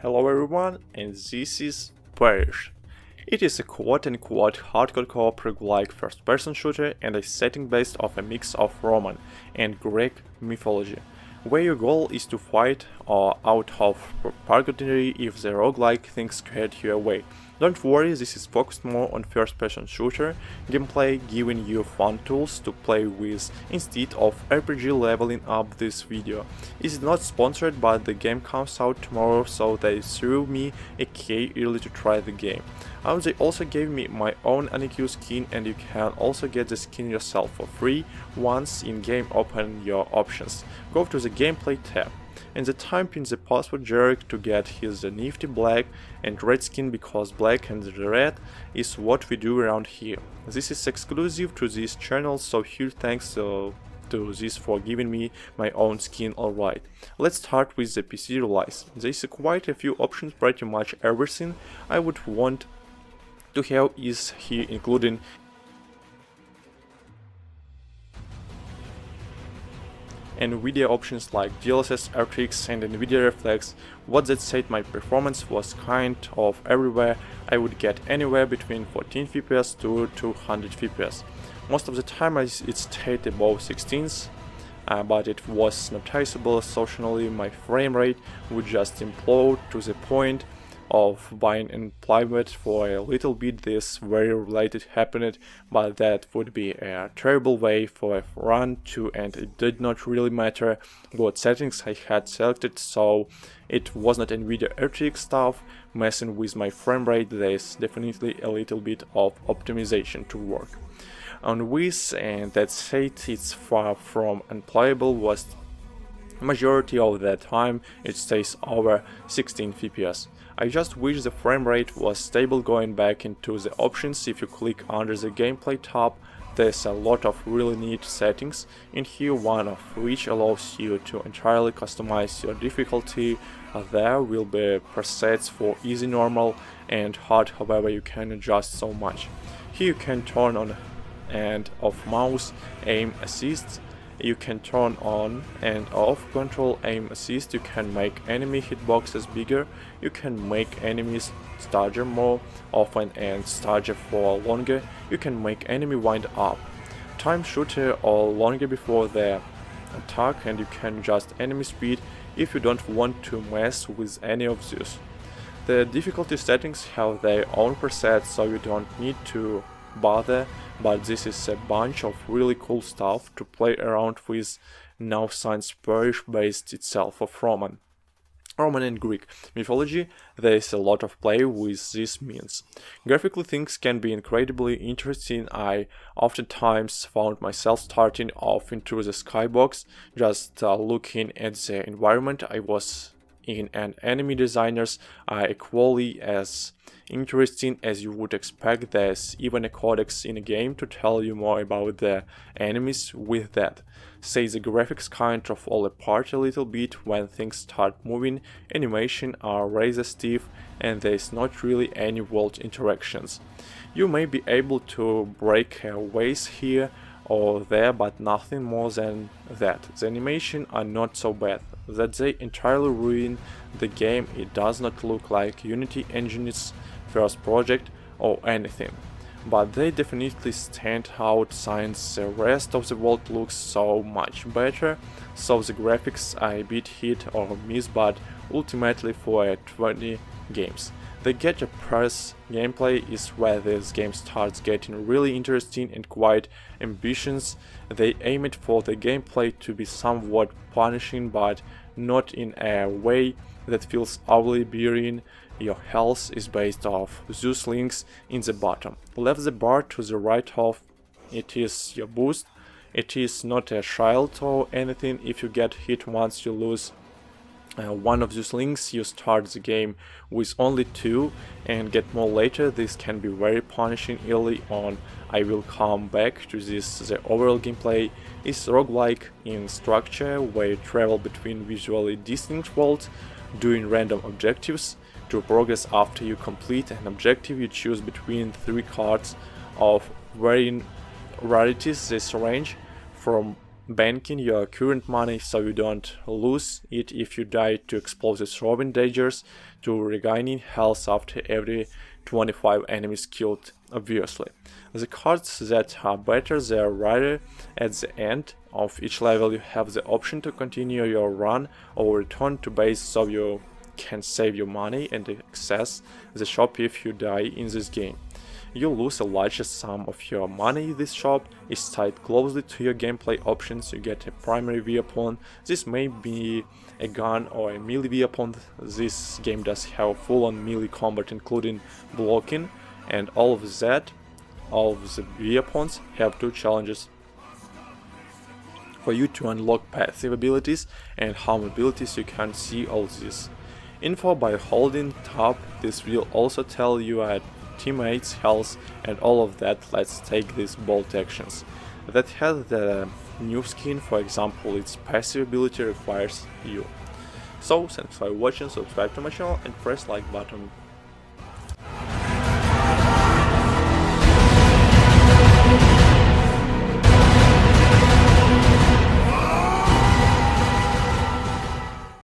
Hello everyone, and this is Perish. It is a quote-unquote hardcore co-op roguelike first-person shooter and a setting based off a mix of Roman and Greek mythology, where your goal is to fight or out of purgatory if the roguelike things scared you away. Don't worry, this is focused more on first-person shooter gameplay, giving you fun tools to play with instead of RPG leveling up this video. It is not sponsored, but the game comes out tomorrow, so they threw me a key early to try the game. They also gave me my own Anikyu skin, and you can also get the skin yourself for free once in-game. Open your options. Go to the gameplay tab. And the time pin the password Jarek to get his nifty black and red skin, because black and red is what we do around here. This is exclusive to this channel, so huge thanks to this for giving me my own skin. Alright, let's start with the PC release. There is quite a few options, pretty much everything I would want to have is here, including NVIDIA options like DLSS, RTX and NVIDIA Reflex. What that said, my performance was kind of everywhere. I would get anywhere between 14 FPS to 200 FPS. Most of the time it stayed above 16s, but it was noticeable. Socially, my frame rate would just implode to the point of buying employment for a little bit. This very related happened, but that would be a terrible way for a run to, and it did not really matter what settings I had selected, so it was not NVIDIA RTX stuff messing with my frame rate. There's definitely a little bit of optimization to work on with, and that said, it's far from unplayable. Was majority of the time it stays over 16 FPS. I just wish the frame rate was stable. Going back into the options, if you click under the gameplay tab, there's a lot of really neat settings in here, one of which allows you to entirely customize your difficulty. There will be presets for easy, normal and hard, however you can adjust so much. Here you can turn on and off mouse aim assist. You can turn on and off control aim assist. You can make enemy hitboxes bigger. You can make enemies stagger more often and stagger for longer. You can make enemy wind up, time shooter or longer before their attack, and you can adjust enemy speed if you don't want to mess with any of these. The difficulty settings have their own presets, so you don't need to bother, but this is a bunch of really cool stuff to play around with now since Perish based itself of Roman and Greek mythology. There is a lot of play with these means. Graphically, things can be incredibly interesting. I oftentimes found myself starting off into the skybox, just looking at the environment I was in, and enemy designers are equally as interesting as you would expect. There's even a codex in a game to tell you more about the enemies. With that said, the graphics kind of fall apart a little bit when things start moving. Animation are rather stiff and there's not really any world interactions. You may be able to break ways here or there, but nothing more than that. The animation are not so bad that they entirely ruin the game. It does not look like Unity Engine's first project or anything, but they definitely stand out since the rest of the world looks so much better. So the graphics are a bit hit or miss, but ultimately for a 20 games they get a press. Gameplay is where this game starts getting really interesting and quite ambitious. They aim it for the gameplay to be somewhat punishing, but not in a way that feels overly bearing. Your health is based off Zeus links in the bottom left. The bar to the right of it is your boost. It is not a shield or anything. If you get hit once, you lose one of these links. You start the game with only two and get more later. This can be very punishing early on. I will come back to this. The overall gameplay is roguelike in structure, where you travel between visually distinct worlds, doing random objectives. To progress after you complete an objective, you choose between 3 cards of varying rarities. This range from banking your current money so you don't lose it if you die to explosive robin dangers, to regaining health after every 25 enemies killed, obviously. The cards that are better, they are rarer. At the end of each level you have the option to continue your run or return to base so you can save your money and access the shop if you die in this game. You lose a larger sum of your money. This shop is tied closely to your gameplay options. You get a primary weapon. This may be a gun or a melee weapon. This game does have full-on melee combat including blocking, and all of that, all of the weapons have two challenges for you to unlock passive abilities and harm abilities. You can see all this info by holding tab. This will also tell you at teammates' health and all of that. Let's take these bolt actions that has the new skin. For example, its passive ability requires you. So thanks for watching, subscribe to my channel and press like button.